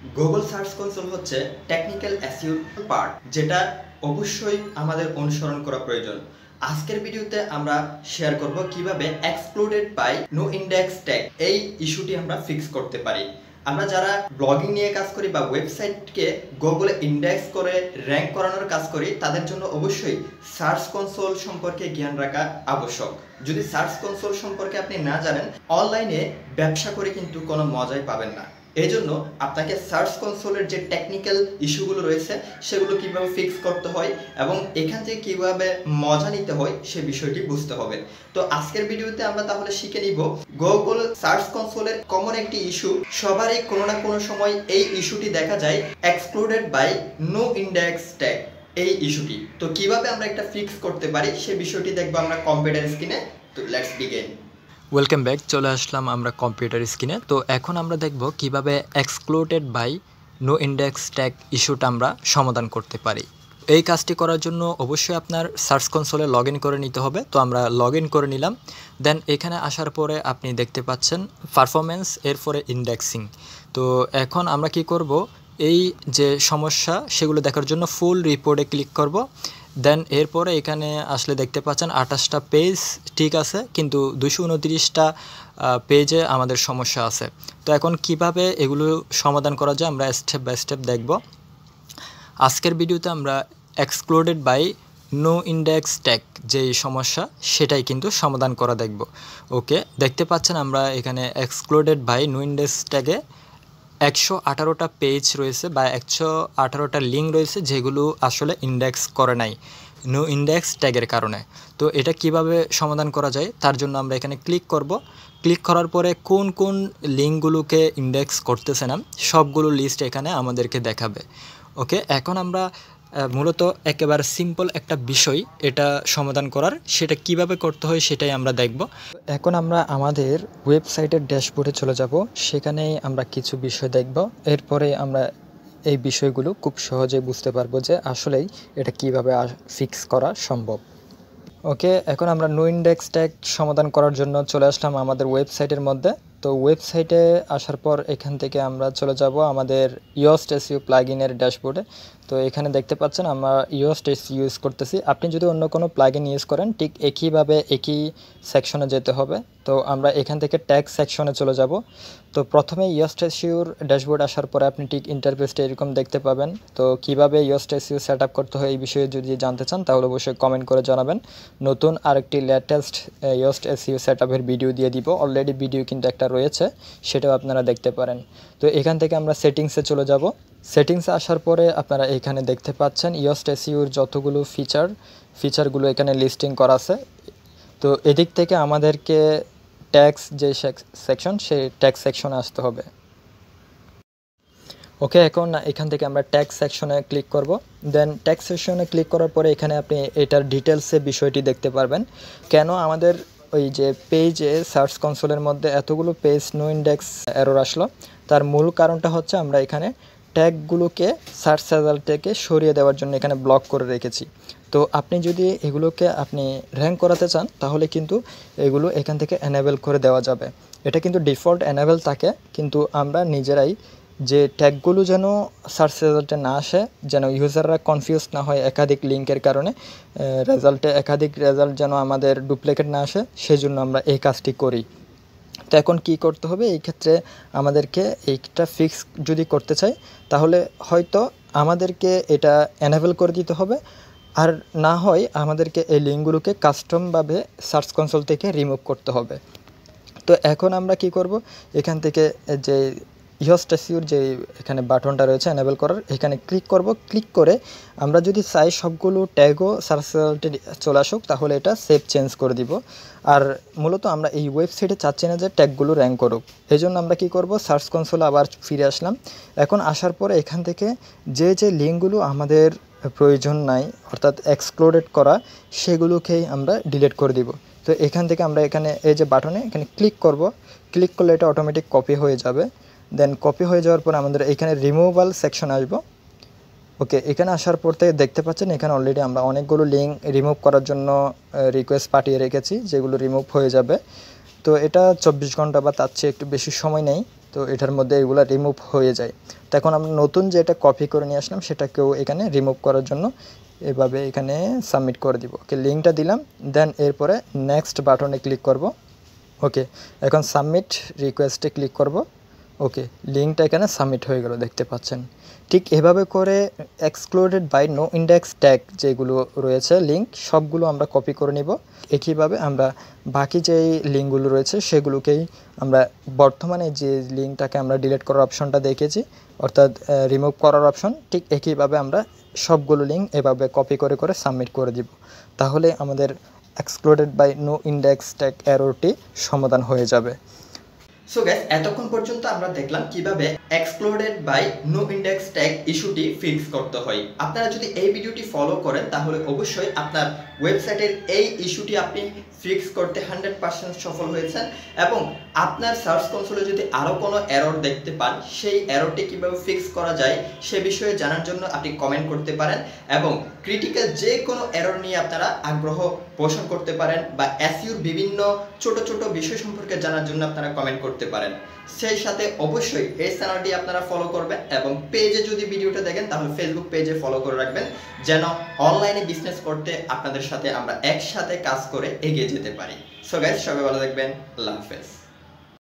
Google search console হচ্ছে technical SEO part, যেটা অবশ্যই আমাদের অনুসরণ করা প্রয়োজন। আজকের ভিডিওতে আমরা শেয়ার করব কিভাবে excluded by no index tag এই ইস্যুটি আমরা ফিক্স করতে পারি। আমরা যারা ব্লগিং নিয়ে কাজ করি বা ওয়েবসাইটকে গুগলে ইন্ডেক্স করে র্যাঙ্ক করানোর কাজ করি, তাদের জন্য অবশ্যই সার্চ কনসোল সম্পর্কে জ্ঞান রাখা আবশ্যক। যদি সার্চ কনসোল সম্পর্কে আপনি না জানেন, অনলাইনে ব্যবসা করে কিন্তু কোনো মজাই পাবেন না। এই জন্য আপনাকে সার্চ কনসোলের যে টেকনিক্যাল ইস্যুগুলো রয়েছে সেগুলো কিভাবে ফিক্স করতে হয় এবং এখান থেকে কিভাবে মজা নিতে হয় সে বিষয়টি বুঝতে হবে। তো আজকের ভিডিওতে আমরা তাহলে শিখে নিব গুগল সার্চ কনসোলের কমন একটি ইস্যু। সবারই কোনো না কোনো সময় এই ইস্যুটি দেখা যায়, excluded by no index tag এই ইস্যুটি। তো কিভাবে আমরা একটা ফিক্স করতে পারি সে বিষয়টি দেখবো আমরা কম্পিউটার স্ক্রিনে। তো লেটস বিগিন। ওয়েলকাম ব্যাক, চলে আসলাম আমরা কম্পিউটার স্ক্রিনে। তো এখন আমরা দেখব কিভাবে excluded by no index tag ইস্যুটা আমরা সমাধান করতে পারি। এই কাজটি করার জন্য অবশ্যই আপনার সার্চ কনসোলে লগ ইন করে নিতে হবে। তো আমরা লগ ইন করে নিলাম। দেন এখানে আসার পরে আপনি দেখতে পাচ্ছেন পারফরমেন্স, এরপরে ইন্ডেক্সিং। তো এখন আমরা কি করব, এই যে সমস্যা সেগুলো দেখার জন্য ফুল রিপোর্টে ক্লিক করব। দেন এরপরে এখানে আসলে দেখতে পাচ্ছেন 28টা পেজ ঠিক আছে, কিন্তু 229টা পেজে আমাদের সমস্যা আছে। তো এখন কিভাবে এগুলো সমাধান করা যায় আমরা স্টেপ বাই স্টেপ দেখব। আজকের ভিডিওতে আমরা excluded by no index tag যেই সমস্যা সেটাই কিন্তু সমাধান করা দেখব। ওকে, দেখতে পাচ্ছেন আমরা এখানে এক্সক্লুডেড বাই নো ইন্ডেক্স ট্যাগে 118টা পেজ রয়েছে বা 118টা লিঙ্ক রয়েছে যেগুলো আসলে ইন্ডেক্স করে নাই নো ইন্ডেক্স ট্যাগের কারণে। তো এটা কিভাবে সমাধান করা যায় তার জন্য আমরা এখানে ক্লিক করব। ক্লিক করার পরে কোন কোন লিঙ্কগুলোকে ইন্ডেক্স করতেছে না সবগুলো লিস্ট এখানে আমাদেরকে দেখাবে। ওকে, এখন আমরা মূলত একেবারে সিম্পল একটা বিষয় এটা সমাধান করার, সেটা কিভাবে করতে হয় সেটাই আমরা দেখব। এখন আমরা আমাদের ওয়েবসাইটের ড্যাশবোর্ডে চলে যাব, সেখানেই আমরা কিছু বিষয় দেখব। এরপরে আমরা এই বিষয়গুলো খুব সহজে বুঝতে পারবো যে আসলেই এটা কিভাবে ফিক্স করা সম্ভব। ওকে, এখন আমরা নো ইন্ডেক্স ট্যাগ সমাধান করার জন্য চলে আসলাম আমাদের ওয়েবসাইটের মধ্যে। তো ওয়েবসাইটে আসার পর এখান থেকে আমরা চলে যাব আমাদের ইয়োস্ট এসইও প্লাগইনের ড্যাশবোর্ডে। তো এখানে দেখতে পাচ্ছেন আমরা ইয়োস্ট এসইও ইউজ করতেছি। আপনি যদি অন্য কোনো প্লাগইন ইউজ করেন ঠিক একইভাবে একই সেকশনে যেতে হবে। তো আমরা এখান থেকে ট্যাগ সেকশনে চলে যাব। তো প্রথমে ইয়োস্ট এসইওর ড্যাশবোর্ড আসার পরে আপনি ঠিক ইন্টারফেসটা এরকম দেখতে পাবেন। তো কিভাবে ইয়োস্ট এসইও সেট আপ করতে হয় এই বিষয়ে যদি জানতে চান তাহলে অবশ্যই কমেন্ট করে জানাবেন। নতুন আরেকটি লেটেস্ট ইয়োস্ট এসইও সেট আপের ভিডিও দিয়ে দিব। অলরেডি ভিডিও কিন্তু একটা রয়েছে, সেটাও আপনারা দেখতে পারেন। তো এখান থেকে আমরা সেটিংসে চলে যাব। সেটিংসে আসার পরে আপনারা এখানে দেখতে পাচ্ছেন ইয়োস্ট এসইওর যতগুলো ফিচারগুলো এখানে লিস্টিং করা আছে। তো এদিক থেকে আমাদেরকে ট্যাক্স যে সেকশন সেই ট্যাক্স সেকশনে আসতে হবে। ওকে, এখন এখান থেকে আমরা ট্যাক্স সেকশনে ক্লিক করব। দেন ট্যাক্স সেকশনে ক্লিক করার পরে এখানে আপনি এটার ডিটেলসে বিষয়টি দেখতে পারবেন। কেন আমাদের ওই যে পেজে সার্চ কনসোলের মধ্যে এতগুলো পেজ নো ইন্ডেক্স এরর আসলো, তার মূল কারণটা হচ্ছে আমরা এখানে ট্যাগগুলোকে সার্চ রেজাল্ট থেকে সরিয়ে দেওয়ার জন্য এখানে ব্লক করে রেখেছি। তো আপনি যদি এগুলোকে আপনি র্যাঙ্ক করাতে চান তাহলে কিন্তু এগুলো এখান থেকে এনেবেল করে দেওয়া যাবে। এটা কিন্তু ডিফল্ট এনেবেল থাকে, কিন্তু আমরা নিজেরাই যে ট্যাগগুলো যেন সার্চ রেজাল্টে না আসে, যেন ইউজাররা কনফিউজ না হয় একাধিক লিঙ্কের কারণে, রেজাল্টে একাধিক রেজাল্ট যেন আমাদের ডুপ্লিকেট না আসে, সেই জন্য আমরা এই কাজটি করি। তো এখন কী করতে হবে, এই ক্ষেত্রে আমাদেরকে এইটা ফিক্স যদি করতে চাই তাহলে হয়তো আমাদেরকে এটা এনেবেল করে দিতে হবে, আর না হয় আমাদেরকে এই লিঙ্কগুলোকে কাস্টমভাবে সার্চ কনসোল থেকে রিমুভ করতে হবে। তো এখন আমরা কি করব, এখান থেকে যে ইয়োস্ট এসইওর যে এখানে বাটনটা রয়েছে এনেবেল করার, এখানে ক্লিক করব। ক্লিক করে আমরা যদি চাই সবগুলো ট্যাগও সার্চ রেজাল্টে চলে আসুক তাহলে এটা সেভ চেঞ্জ করে দিব। আর মূলত আমরা এই ওয়েবসাইটে চাচ্ছি না যে ট্যাগগুলো র্যাঙ্ক করুক, এই জন্য আমরা কী করব, সার্চ কনসোলে আবার ফিরে আসলাম। এখন আসার পরে এখান থেকে যে লিঙ্কগুলো আমাদের প্রয়োজন নাই অর্থাৎ এক্সক্লুডেড করা, সেগুলোকেই আমরা ডিলিট করে দিব। তো এখান থেকে আমরা এখানে এই যে বাটনে এখানে ক্লিক করব। ক্লিক করলে এটা অটোমেটিক কপি হয়ে যাবে। দেন কপি হয়ে যাওয়ার পর আমাদের এখানে রিমুভাল সেকশন আসবো। ওকে, এখানে আসার পর থেকে দেখতে পাচ্ছেন এখানে অলরেডি আমরা অনেকগুলো লিঙ্ক রিমুভ করার জন্য রিকোয়েস্ট পাঠিয়ে রেখেছি, যেগুলো রিমুভ হয়ে যাবে। তো এটা 24 ঘন্টা বা তার চেয়ে একটু বেশি সময় নেই। তো এটার মধ্যে এগুলো রিমুভ হয়ে যায়। তো এখন আমরা নতুন যেটা কপি করে নিয়ে আসলাম সেটাকেও এখানে রিমুভ করার জন্য এভাবে এখানে সাবমিট করে দিব। ওকে, লিঙ্কটা দিলাম, দেন এরপরে নেক্সট বাটনে ক্লিক করব। ওকে, এখন সাবমিট রিকোয়েস্টে ক্লিক করব। ওকে, লিঙ্কটা এখানে সাবমিট হয়ে গেল, দেখতে পাচ্ছেন। ঠিক এভাবে করে excluded by no index tag যেগুলো রয়েছে লিঙ্ক সবগুলো আমরা কপি করে নিব। একইভাবে আমরা বাকি যেই লিঙ্কগুলো রয়েছে সেগুলোকেই আমরা বর্তমানে যে লিঙ্কটাকে আমরা ডিলিট করার অপশনটা দেখেছি, অর্থাৎ রিমুভ করার অপশন, ঠিক একইভাবে আমরা সবগুলো লিঙ্ক এভাবে কপি করে করে সাবমিট করে দিব। তাহলে আমাদের excluded by no index tag এররটি সমাধান হয়ে যাবে। সো গাইস, এতক্ষণ পর্যন্ত আমরা দেখলাম কিভাবে excluded by no index tag ইস্যুটি ফিক্স করতে হয়। আপনারা যদি এই ভিডিওটি ফলো করেন তাহলে অবশ্যই আপনার ওয়েবসাইটের এই ইস্যুটি আপনি ফিক্স করতে 100% সফল হয়েছেন। এবং আপনার সার্চ কনসোলে যদি আরও কোনো এরর দেখতে পান, সেই এররটি কীভাবে ফিক্স করা যায় সে বিষয়ে জানার জন্য আপনি কমেন্ট করতে পারেন। এবং ক্রিটিক্যাল যে কোনো এরর নিয়ে আপনারা আগ্রহ পোষণ করতে পারেন, বা এসইওর বিভিন্ন ছোট ছোট বিষয় সম্পর্কে জানার জন্য আপনারা কমেন্ট করতে পারেন। সেই সাথে অবশ্যই এই চ্যানেলটি আপনারা ফলো করবেন, এবং পেজে যদি ভিডিওটা দেখেন তাহলে ফেসবুক পেজে ফলো করে রাখবেন, যেন অনলাইনে বিজনেস করতে আপনাদের সাথে আমরা একসাথে কাজ করে এগিয়ে যেতে পারি। সো গাইস, সবাই ভালো থাকবেন। আল্লাহ হাফেজ।